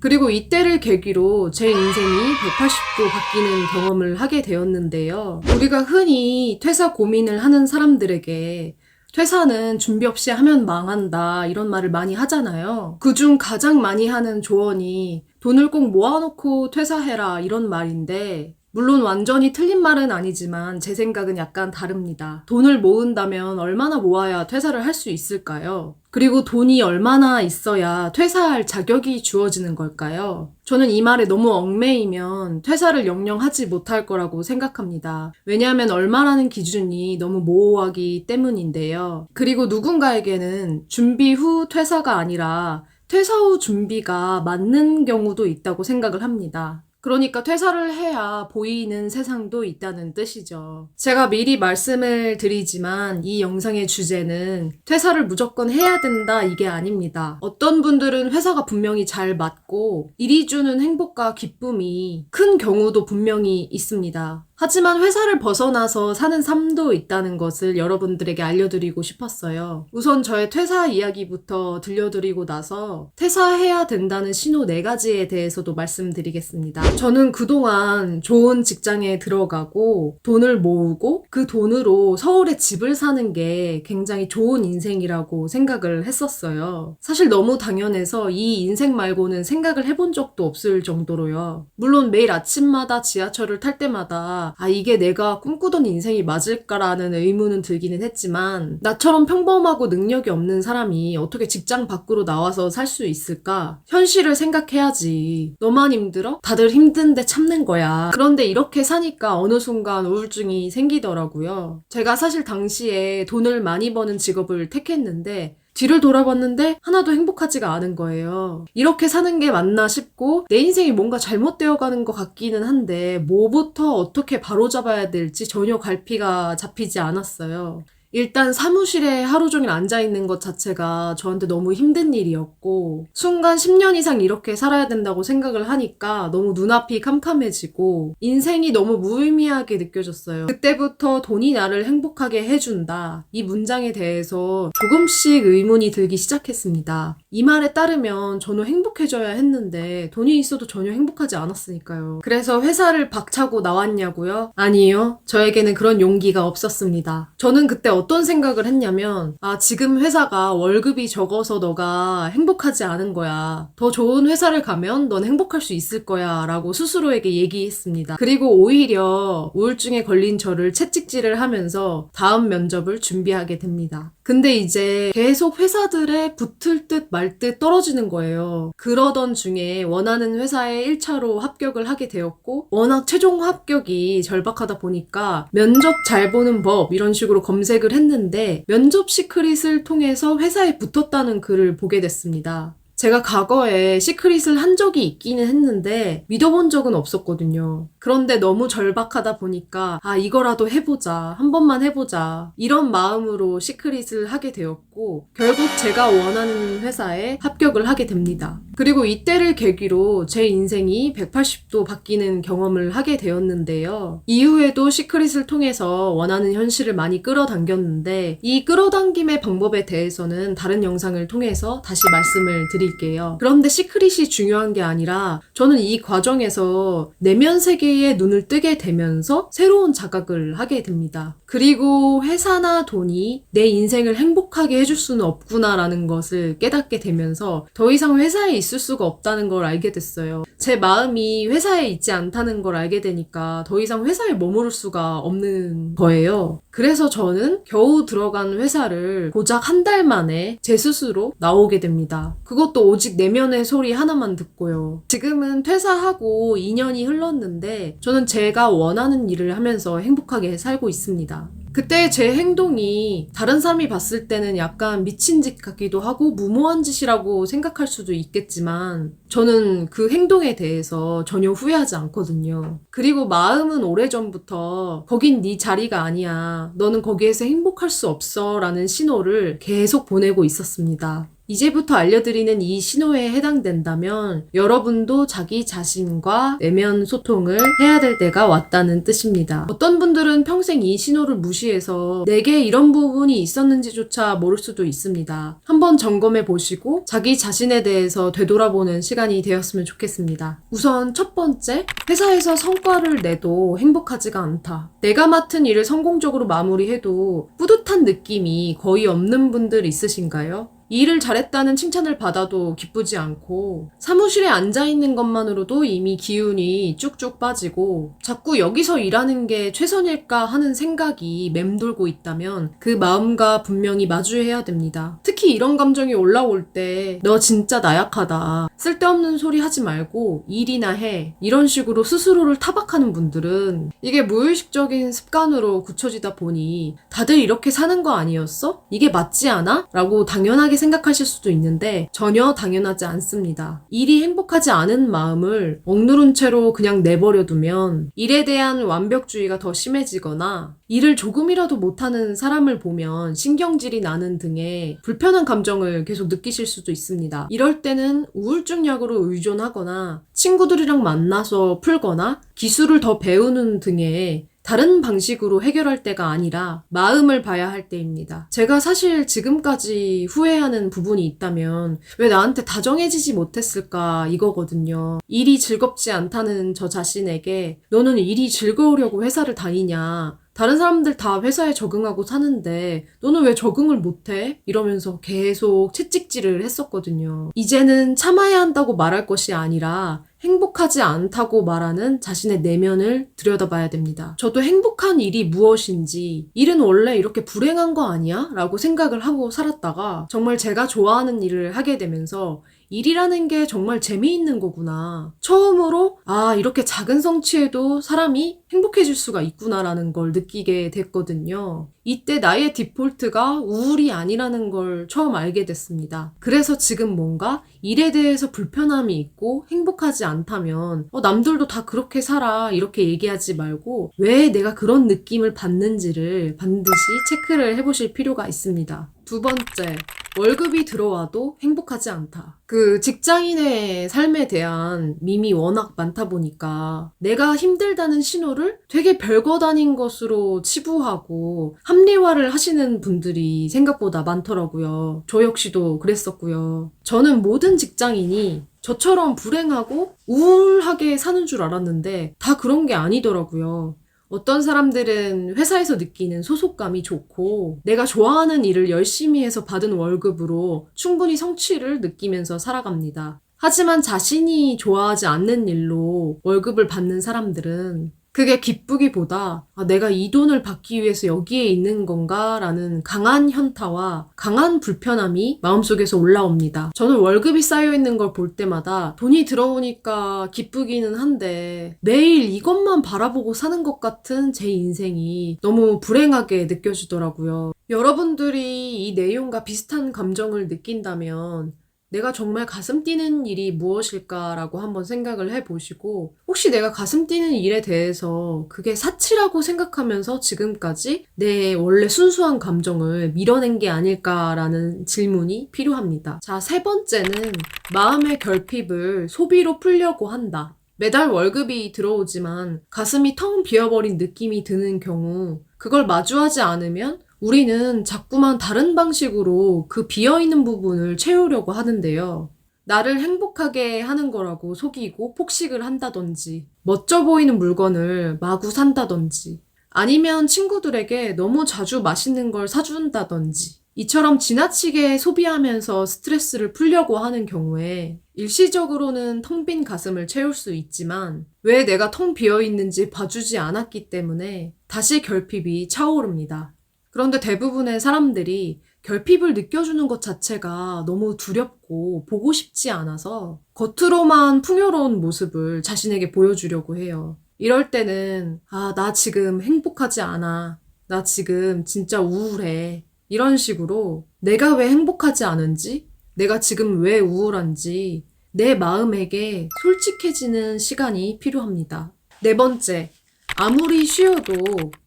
그리고 이때를 계기로 제 인생이 180도 바뀌는 경험을 하게 되었는데요. 우리가 흔히 퇴사 고민을 하는 사람들에게 퇴사는 준비 없이 하면 망한다 이런 말을 많이 하잖아요. 그중 가장 많이 하는 조언이 돈을 꼭 모아놓고 퇴사해라 이런 말인데, 물론 완전히 틀린 말은 아니지만 제 생각은 약간 다릅니다. 돈을 모은다면 얼마나 모아야 퇴사를 할 수 있을까요? 그리고 돈이 얼마나 있어야 퇴사할 자격이 주어지는 걸까요? 저는 이 말에 너무 얽매이면 퇴사를 영영 하지 못할 거라고 생각합니다. 왜냐하면 얼마라는 기준이 너무 모호하기 때문인데요. 그리고 누군가에게는 준비 후 퇴사가 아니라 퇴사 후 준비가 맞는 경우도 있다고 생각을 합니다. 그러니까 퇴사를 해야 보이는 세상도 있다는 뜻이죠. 제가 미리 말씀을 드리지만 이 영상의 주제는 퇴사를 무조건 해야 된다 이게 아닙니다. 어떤 분들은 회사가 분명히 잘 맞고 일이 주는 행복과 기쁨이 큰 경우도 분명히 있습니다. 하지만 회사를 벗어나서 사는 삶도 있다는 것을 여러분들에게 알려드리고 싶었어요. 우선 저의 퇴사 이야기부터 들려드리고 나서 퇴사해야 된다는 신호 4가지에 대해서도 말씀드리겠습니다. 저는 그동안 좋은 직장에 들어가고 돈을 모으고 그 돈으로 서울에 집을 사는 게 굉장히 좋은 인생이라고 생각을 했었어요. 사실 너무 당연해서 이 인생 말고는 생각을 해본 적도 없을 정도로요. 물론 매일 아침마다 지하철을 탈 때마다 이게 내가 꿈꾸던 인생이 맞을까라는 의문은 들기는 했지만, 나처럼 평범하고 능력이 없는 사람이 어떻게 직장 밖으로 나와서 살 수 있을까? 현실을 생각해야지. 너만 힘들어? 다들 힘든데 참는 거야. 그런데 이렇게 사니까 어느 순간 우울증이 생기더라고요. 제가 사실 당시에 돈을 많이 버는 직업을 택했는데 뒤를 돌아봤는데 하나도 행복하지가 않은 거예요. 이렇게 사는 게 맞나 싶고 내 인생이 뭔가 잘못되어 가는 것 같기는 한데 뭐부터 어떻게 바로잡아야 될지 전혀 갈피가 잡히지 않았어요. 일단 사무실에 하루 종일 앉아있는 것 자체가 저한테 너무 힘든 일이었고, 순간 10년 이상 이렇게 살아야 된다고 생각을 하니까 너무 눈앞이 캄캄해지고 인생이 너무 무의미하게 느껴졌어요. 그때부터 돈이 나를 행복하게 해준다, 이 문장에 대해서 조금씩 의문이 들기 시작했습니다. 이 말에 따르면 저는 행복해져야 했는데 돈이 있어도 전혀 행복하지 않았으니까요. 그래서 회사를 박차고 나왔냐고요? 아니요. 저에게는 그런 용기가 없었습니다. 저는 그때 어떤 생각을 했냐면, 지금 회사가 월급이 적어서 너가 행복하지 않은 거야. 더 좋은 회사를 가면 넌 행복할 수 있을 거야 라고 스스로에게 얘기했습니다. 그리고 오히려 우울증에 걸린 저를 채찍질을 하면서 다음 면접을 준비하게 됩니다. 근데 이제 계속 회사들에 붙을 듯 말 듯 떨어지는 거예요. 그러던 중에 원하는 회사에 1차로 합격을 하게 되었고, 워낙 최종 합격이 절박하다 보니까 면접 잘 보는 법 이런 식으로 검색을 했는데 면접 시크릿을 통해서 회사에 붙었다는 글을 보게 됐습니다. 제가 과거에 시크릿을 한 적이 있기는 했는데 믿어본 적은 없었거든요. 그런데 너무 절박하다 보니까 이거라도 해보자, 한 번만 해보자 이런 마음으로 시크릿을 하게 되었고, 결국 제가 원하는 회사에 합격을 하게 됩니다. 그리고 이때를 계기로 제 인생이 180도 바뀌는 경험을 하게 되었는데요. 이후에도 시크릿을 통해서 원하는 현실을 많이 끌어당겼는데, 이 끌어당김의 방법에 대해서는 다른 영상을 통해서 다시 말씀을 드릴게요. 그런데 시크릿이 중요한 게 아니라 저는 이 과정에서 내면 세계에 눈을 뜨게 되면서 새로운 자각을 하게 됩니다. 그리고 회사나 돈이 내 인생을 행복하게 해줄 수는 없구나라는 것을 깨닫게 되면서 더 이상 회사에 있을 수가 없다는 걸 알게 됐어요. 제 마음이 회사에 있지 않다는 걸 알게 되니까 더 이상 회사에 머무를 수가 없는 거예요. 그래서 저는 겨우 들어간 회사를 고작 한 달 만에 제 스스로 나오게 됩니다. 그것도 오직 내면의 소리 하나만 듣고요. 지금은 퇴사하고 2년이 흘렀는데 저는 제가 원하는 일을 하면서 행복하게 살고 있습니다. 그때 제 행동이 다른 사람이 봤을 때는 약간 미친 짓 같기도 하고 무모한 짓이라고 생각할 수도 있겠지만 저는 그 행동에 대해서 전혀 후회하지 않거든요. 그리고 마음은 오래전부터 거긴 네 자리가 아니야, 너는 거기에서 행복할 수 없어 라는 신호를 계속 보내고 있었습니다. 이제부터 알려드리는 이 신호에 해당된다면 여러분도 자기 자신과 내면 소통을 해야 될 때가 왔다는 뜻입니다. 어떤 분들은 평생 이 신호를 무시해서 내게 이런 부분이 있었는지조차 모를 수도 있습니다. 한번 점검해 보시고 자기 자신에 대해서 되돌아보는 시간이 되었으면 좋겠습니다. 우선 첫 번째, 회사에서 성과를 내도 행복하지가 않다. 내가 맡은 일을 성공적으로 마무리해도 뿌듯한 느낌이 거의 없는 분들 있으신가요? 이 일을 잘했다는 칭찬을 받아도 기쁘지 않고 사무실에 앉아있는 것만으로도 이미 기운이 쭉쭉 빠지고 자꾸 여기서 일하는 게 최선일까 하는 생각이 맴돌고 있다면 그 마음과 분명히 마주해야 됩니다. 특히 이런 감정이 올라올 때 너 진짜 나약하다. 쓸데없는 소리 하지 말고 일이나 해. 이런 식으로 스스로를 타박하는 분들은 이게 무의식적인 습관으로 굳혀지다 보니 다들 이렇게 사는 거 아니었어? 이게 맞지 않아? 라고 당연하게 생각하실 수도 있는데 전혀 당연하지 않습니다. 일이 행복하지 않은 마음을 억누른 채로 그냥 내버려 두면 일에 대한 완벽주의가 더 심해지거나 일을 조금이라도 못하는 사람을 보면 신경질이 나는 등의 불편한 감정을 계속 느끼실 수도 있습니다. 이럴 때는 우울증 약으로 의존하거나 친구들이랑 만나서 풀거나 기술을 더 배우는 등의 다른 방식으로 해결할 때가 아니라 마음을 봐야 할 때입니다. 제가 사실 지금까지 후회하는 부분이 있다면 왜 나한테 다정해지지 못했을까 이거거든요. 일이 즐겁지 않다는 저 자신에게 너는 일이 즐거우려고 회사를 다니냐? 다른 사람들 다 회사에 적응하고 사는데 너는 왜 적응을 못해? 이러면서 계속 채찍질을 했었거든요. 이제는 참아야 한다고 말할 것이 아니라 행복하지 않다고 말하는 자신의 내면을 들여다봐야 됩니다. 저도 행복한 일이 무엇인지, 일은 원래 이렇게 불행한 거 아니야? 라고 생각을 하고 살았다가 정말 제가 좋아하는 일을 하게 되면서 일이라는 게 정말 재미있는 거구나. 처음으로 이렇게 작은 성취에도 사람이 행복해질 수가 있구나라는 걸 느끼게 됐거든요. 이때 나의 디폴트가 우울이 아니라는 걸 처음 알게 됐습니다. 그래서 지금 뭔가 일에 대해서 불편함이 있고 행복하지 않다면 남들도 다 그렇게 살아 이렇게 얘기하지 말고 왜 내가 그런 느낌을 받는지를 반드시 체크를 해보실 필요가 있습니다. 두 번째, 월급이 들어와도 행복하지 않다. 직장인의 삶에 대한 밈이 워낙 많다 보니까 내가 힘들다는 신호를 되게 별것 아닌 것으로 치부하고 합리화를 하시는 분들이 생각보다 많더라고요. 저 역시도 그랬었고요. 저는 모든 직장인이 저처럼 불행하고 우울하게 사는 줄 알았는데 다 그런 게 아니더라고요. 어떤 사람들은 회사에서 느끼는 소속감이 좋고 내가 좋아하는 일을 열심히 해서 받은 월급으로 충분히 성취를 느끼면서 살아갑니다. 하지만 자신이 좋아하지 않는 일로 월급을 받는 사람들은 그게 기쁘기보다 내가 이 돈을 받기 위해서 여기에 있는 건가? 라는 강한 현타와 강한 불편함이 마음속에서 올라옵니다. 저는 월급이 쌓여있는 걸 볼 때마다 돈이 들어오니까 기쁘기는 한데 매일 이것만 바라보고 사는 것 같은 제 인생이 너무 불행하게 느껴지더라고요. 여러분들이 이 내용과 비슷한 감정을 느낀다면 내가 정말 가슴 뛰는 일이 무엇일까라고 한번 생각을 해보시고 혹시 내가 가슴 뛰는 일에 대해서 그게 사치라고 생각하면서 지금까지 내 원래 순수한 감정을 밀어낸 게 아닐까라는 질문이 필요합니다. 자, 세 번째는 마음의 결핍을 소비로 풀려고 한다. 매달 월급이 들어오지만 가슴이 텅 비어버린 느낌이 드는 경우 그걸 마주하지 않으면 우리는 자꾸만 다른 방식으로 그 비어있는 부분을 채우려고 하는데요. 나를 행복하게 하는 거라고 속이고 폭식을 한다든지, 멋져 보이는 물건을 마구 산다든지, 아니면 친구들에게 너무 자주 맛있는 걸 사준다든지, 이처럼 지나치게 소비하면서 스트레스를 풀려고 하는 경우에 일시적으로는 텅 빈 가슴을 채울 수 있지만 왜 내가 텅 비어있는지 봐주지 않았기 때문에 다시 결핍이 차오릅니다. 그런데 대부분의 사람들이 결핍을 느껴주는 것 자체가 너무 두렵고 보고 싶지 않아서 겉으로만 풍요로운 모습을 자신에게 보여주려고 해요. 이럴 때는 나 지금 행복하지 않아. 나 지금 진짜 우울해. 이런 식으로 내가 왜 행복하지 않은지, 내가 지금 왜 우울한지 내 마음에게 솔직해지는 시간이 필요합니다. 네 번째, 아무리 쉬어도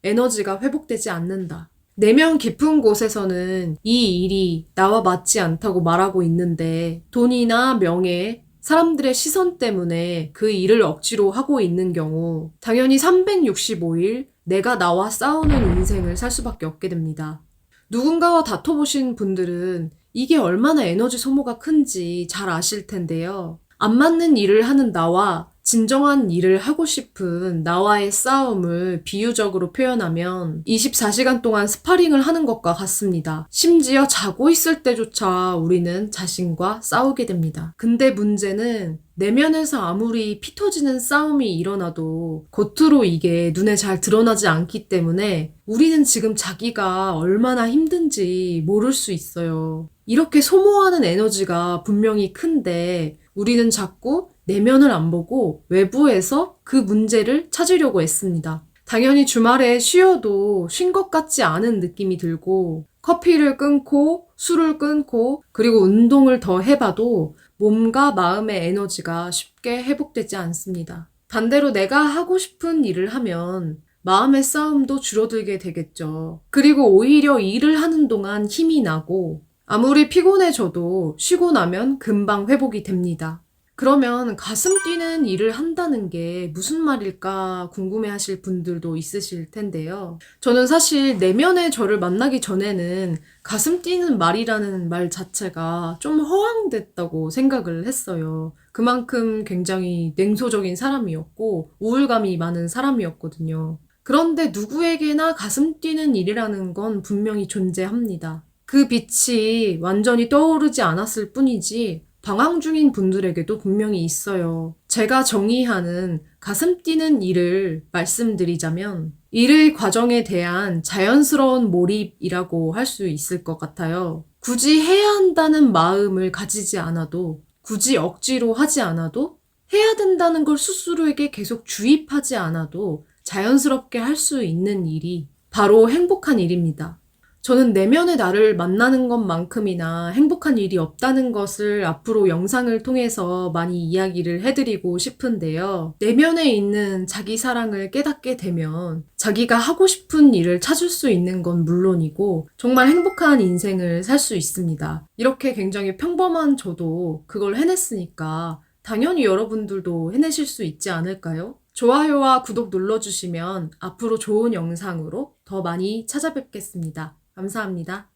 에너지가 회복되지 않는다. 내면 깊은 곳에서는 이 일이 나와 맞지 않다고 말하고 있는데 돈이나 명예, 사람들의 시선 때문에 그 일을 억지로 하고 있는 경우 당연히 365일 내가 나와 싸우는 인생을 살 수밖에 없게 됩니다. 누군가와 다퉈보신 분들은 이게 얼마나 에너지 소모가 큰지 잘 아실 텐데요. 안 맞는 일을 하는 나와 진정한 일을 하고 싶은 나와의 싸움을 비유적으로 표현하면 24시간 동안 스파링을 하는 것과 같습니다. 심지어 자고 있을 때조차 우리는 자신과 싸우게 됩니다. 근데 문제는 내면에서 아무리 피 터지는 싸움이 일어나도 겉으로 이게 눈에 잘 드러나지 않기 때문에 우리는 지금 자기가 얼마나 힘든지 모를 수 있어요. 이렇게 소모하는 에너지가 분명히 큰데 우리는 자꾸 내면을 안 보고 외부에서 그 문제를 찾으려고 했습니다. 당연히 주말에 쉬어도 쉰 것 같지 않은 느낌이 들고 커피를 끊고 술을 끊고 그리고 운동을 더 해봐도 몸과 마음의 에너지가 쉽게 회복되지 않습니다. 반대로 내가 하고 싶은 일을 하면 마음의 싸움도 줄어들게 되겠죠. 그리고 오히려 일을 하는 동안 힘이 나고 아무리 피곤해져도 쉬고 나면 금방 회복이 됩니다. 그러면 가슴 뛰는 일을 한다는 게 무슨 말일까 궁금해 하실 분들도 있으실 텐데요. 저는 사실 내면의 저를 만나기 전에는 가슴 뛰는 말이라는 말 자체가 좀 허황됐다고 생각을 했어요. 그만큼 굉장히 냉소적인 사람이었고 우울감이 많은 사람이었거든요. 그런데 누구에게나 가슴 뛰는 일이라는 건 분명히 존재합니다. 그 빛이 완전히 떠오르지 않았을 뿐이지 방황 중인 분들에게도 분명히 있어요. 제가 정의하는 가슴 뛰는 일을 말씀드리자면 일의 과정에 대한 자연스러운 몰입이라고 할 수 있을 것 같아요. 굳이 해야 한다는 마음을 가지지 않아도 굳이 억지로 하지 않아도 해야 된다는 걸 스스로에게 계속 주입하지 않아도 자연스럽게 할 수 있는 일이 바로 행복한 일입니다. 저는 내면의 나를 만나는 것만큼이나 행복한 일이 없다는 것을 앞으로 영상을 통해서 많이 이야기를 해드리고 싶은데요. 내면에 있는 자기 사랑을 깨닫게 되면 자기가 하고 싶은 일을 찾을 수 있는 건 물론이고 정말 행복한 인생을 살 수 있습니다. 이렇게 굉장히 평범한 저도 그걸 해냈으니까 당연히 여러분들도 해내실 수 있지 않을까요? 좋아요와 구독 눌러주시면 앞으로 좋은 영상으로 더 많이 찾아뵙겠습니다. 감사합니다.